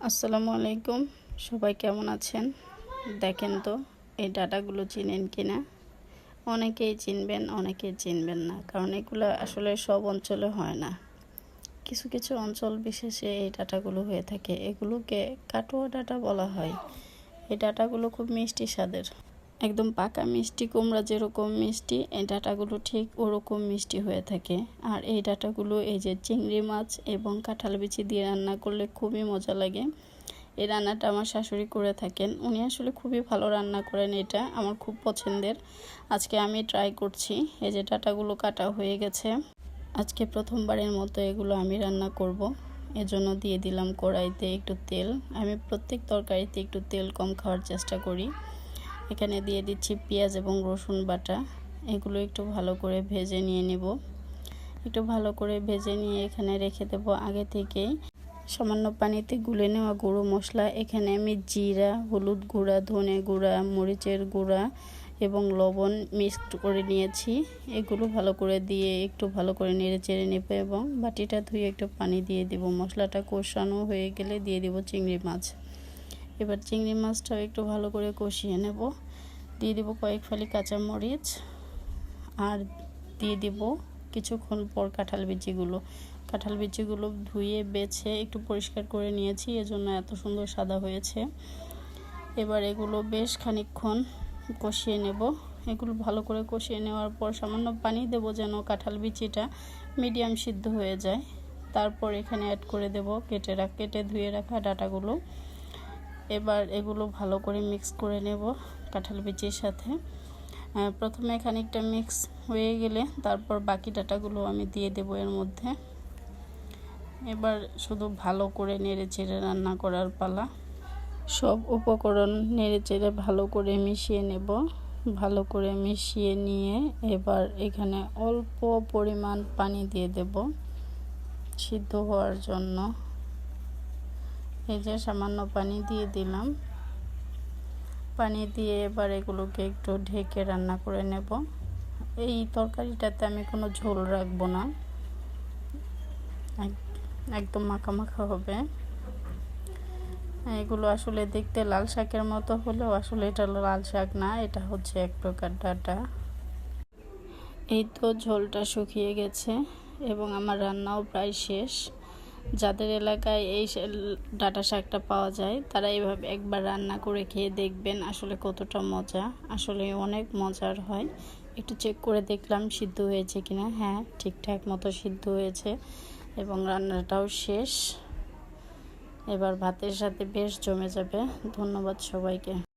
আসসালামু আলাইকুম, সবাই কেমন আছেন? দেখেন তো এই ডাটাগুলো চিনেন কিনা। অনেকেই চিনবেন, অনেকেই চিনবেন না, কারণ এগুলো আসলে সব অঞ্চলে হয় না। কিছু কিছু অঞ্চল বিশেষে এই ডাটাগুলো হয়ে থাকে। এগুলোকে কাটোয়া ডাটা বলা হয়। এই ডাটাগুলো খুব মিষ্টি স্বাদের, একদম পাকা মিষ্টি কুমড়া যেরকম মিষ্টি, এই ডাটাগুলো ঠিক ওরকম মিষ্টি হয়ে থাকে। আর এই ডাটাগুলো এই যে চিংড়ি মাছ এবং কাঁঠাল বিচি দিয়ে রান্না করলে খুবই মজা লাগে। এই রান্নাটা আমার শাশুড়ি করে থাকেন, উনি আসলে খুবই ভালো রান্না করেন, এটা আমার খুব পছন্দের। আজকে আমি ট্রাই করছি। এই যে ডাটাগুলো কাটা হয়ে গেছে, আজকে প্রথমবারের মতো এগুলো আমি রান্না করব। এজন্য দিয়ে দিলাম কড়াইতে একটু তেল। আমি প্রত্যেক তরকারিতে একটু তেল কম খাওয়ার চেষ্টা করি। এখানে দিয়ে দিচ্ছি পেঁয়াজ এবং রসুন বাটা। এগুলো একটু ভালো করে ভেজে নিয়ে নেব। একটু ভালো করে ভেজে নিয়ে এখানে রেখে দেব আগে থেকেই সামান্য পানিতে গুলে নেওয়া গুঁড়ো মশলা। এখানে আমি জিরা, হলুদ গুঁড়া, ধনে গুঁড়া, মরিচের গুঁড়া এবং লবণ মিক্সড করে নিয়েছি। এগুলো ভালো করে দিয়ে একটু ভালো করে নেড়ে চেড়ে নেব এবং বাটিটা ধুয়ে একটু পানি দিয়ে দেব। মশলাটা কষানো হয়ে গেলে দিয়ে দেব চিংড়ি মাছ। এবার চিংড়ি মাছটাও একটু ভালো করে কষিয়ে নেব। দিয়ে দেব কয়েক ফালি কাঁচামরিচ আর দিয়ে দেব কিছুক্ষণ পর কাঁঠাল বিচিগুলো ধুয়ে বেছে একটু পরিষ্কার করে নিয়েছি, এজন্য এত সুন্দর সাদা হয়েছে। এবার এগুলো বেশ খানিকক্ষণ কষিয়ে নেব। এগুলো ভালো করে কষিয়ে নেওয়ার পর সামান্য পানি দেব যেন কাঁঠাল বিচিটা মিডিয়াম সিদ্ধ হয়ে যায়। তারপর এখানে অ্যাড করে দেব কেটে ধুয়ে রাখা ডাটাগুলো। এবার এগুলো ভালো করে মিক্স করে নেব কাঁঠাল বিচির সাথে। প্রথমে খানিকটা মিক্স হয়ে গেলে তারপর বাকি ডাটাগুলো আমি দিয়ে দেব এর মধ্যে। এবার শুধু ভালো করে নেড়ে চেড়ে রান্না করার পালা। সব উপকরণ নেড়ে চেড়ে ভালো করে মিশিয়ে নেব। ভালো করে মিশিয়ে নিয়ে এবার এখানে অল্প পরিমাণ পানি দিয়ে দেব সিদ্ধ হওয়ার জন্য। এই যে সামান্য পানি দিয়ে দিলাম। পানি দিয়ে এবার এগুলোকে একটু ঢেকে রান্না করে নেব। এই তরকারিটাতে আমি কোনো ঝোল রাখবো না, একদম মাখা মাখা হবে। এগুলো আসলে দেখতে লাল শাকের মতো হলেও আসলে এটা লাল শাক না, এটা হচ্ছে এক প্রকার ডাঁটা। এই তো ঝোলটা শুকিয়ে গেছে এবং আমার রান্নাও প্রায় শেষ। যাদের এলাকায় এই ডাঁটা শাকটা পাওয়া যায় তারা এইভাবে একবার রান্না করে খেয়ে দেখবেন আসলে কতটা মজা। আসলে অনেক মজার হয়। একটু চেক করে দেখলাম সিদ্ধ হয়েছে কিনা। হ্যাঁ, ঠিকঠাক মতো সিদ্ধ হয়েছে এবং রান্নাটাও শেষ। এবার ভাতের সাথে বেশ জমে যাবে। ধন্যবাদ সবাইকে।